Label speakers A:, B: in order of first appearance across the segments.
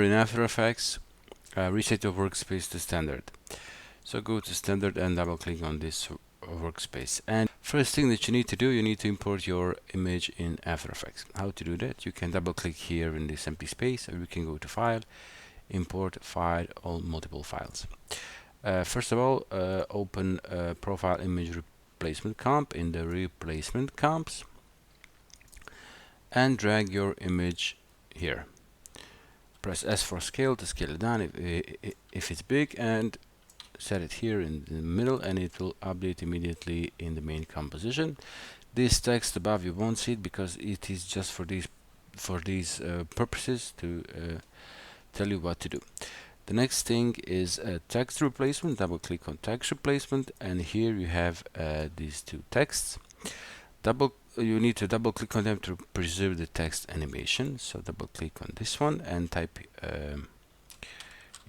A: In After Effects, reset your workspace to standard. So go to standard and double click on this workspace. And first thing that you need to do, you need to import your image in After Effects. How to do that? You can double click here in this empty space, or you can go to File, Import File, all multiple files. First of all, open Profile Image Replacement Comp in the Replacement Comps and drag your image here. Press S for scale to scale it down if it's big, and set it here in the middle, and it will update immediately in the main composition. This text above, you won't see it because it is just for these purposes to tell you what to do. The next thing is text replacement. Double click on text replacement, and here you have these two texts. You need to double click on them to preserve the text animation. So double click on this one and type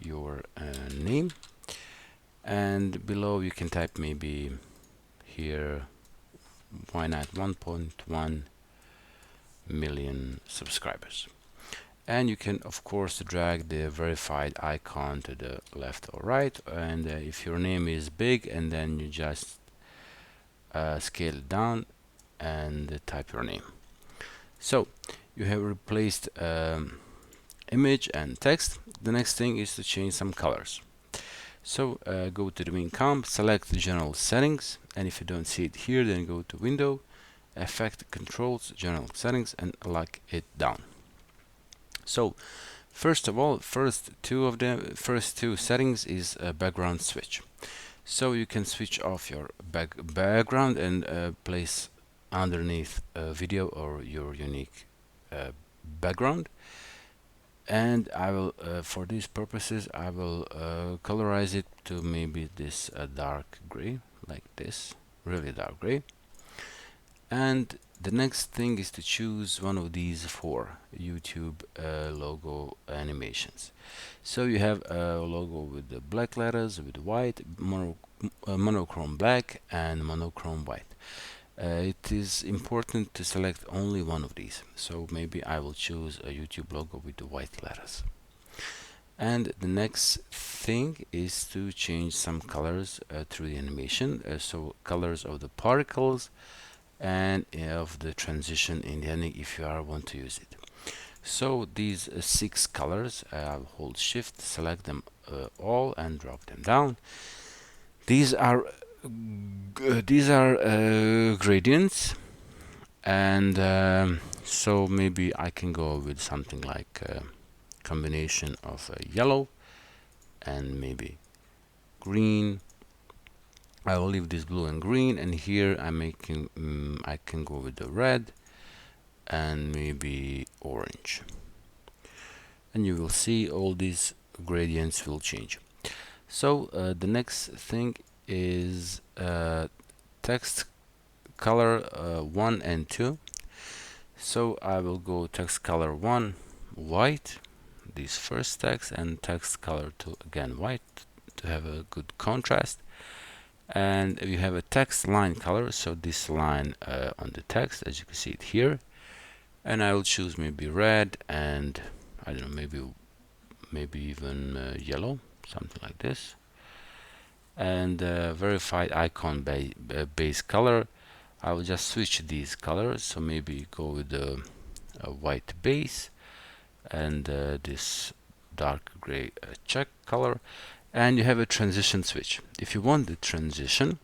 A: your name, and below you can type maybe here, why not 1.1 million subscribers. And you can of course drag the verified icon to the left or right, and if your name is big, and then you just scale it down and type your name. So you have replaced image and text. The next thing is to change some colors. So go to the main comp, select the general settings, and if you don't see it here, then go to Window, Effect, Controls, General Settings, and lock it down. So first of all, first two settings is a background switch. So you can switch off your background and place underneath a video or your unique background. And I will, for these purposes, I will colorize it to maybe this dark gray, like this, really dark gray. And the next thing is to choose one of these four YouTube logo animations. So you have a logo with the black letters, with white, monochrome black, and monochrome white. It is important to select only one of these. So maybe I will choose a YouTube logo with the white letters. And the next thing is to change some colors through the animation. So colors of the particles and of the transition in the ending if you want to use it. So these 6 colors, I'll hold shift, select them all and drop them down. These are gradients, and so maybe I can go with something like a combination of yellow and maybe green. I will leave this blue and green, and here I'm making I can go with the red and maybe orange, and you will see all these gradients will change. So the next thing is text color 1 and 2. So I will go text color 1 white, this first text, and text color 2 again white to have a good contrast. And you have a text line color, so this line on the text, as you can see it here, and I will choose maybe red and I don't know, maybe even yellow, something like this. And verified icon base color, I will just switch these colors, so maybe go with a white base and this dark gray check color. And you have a transition switch. If you want the transition,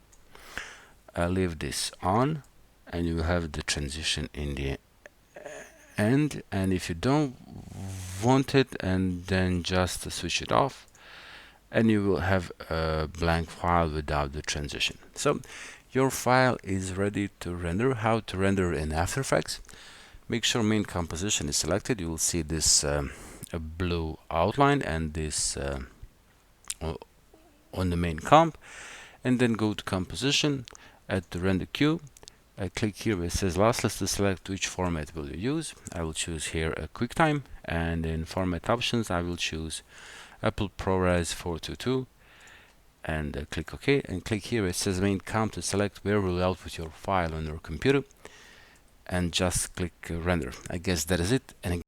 A: leave this on, and you will have the transition in the end. And if you don't want it, and then just switch it off, and you will have a blank file without the transition. So your file is ready to render. How to render in After Effects? Make sure main composition is selected. You will see this blue outline and this on the main comp, and then go to composition, at the render queue, click here where it says lossless to select which format will you use. I will choose here a QuickTime, and in format options I will choose Apple ProRes 422, and click OK, and click here where it says main comp to select where will output your file on your computer, and just click render. I guess that is it. And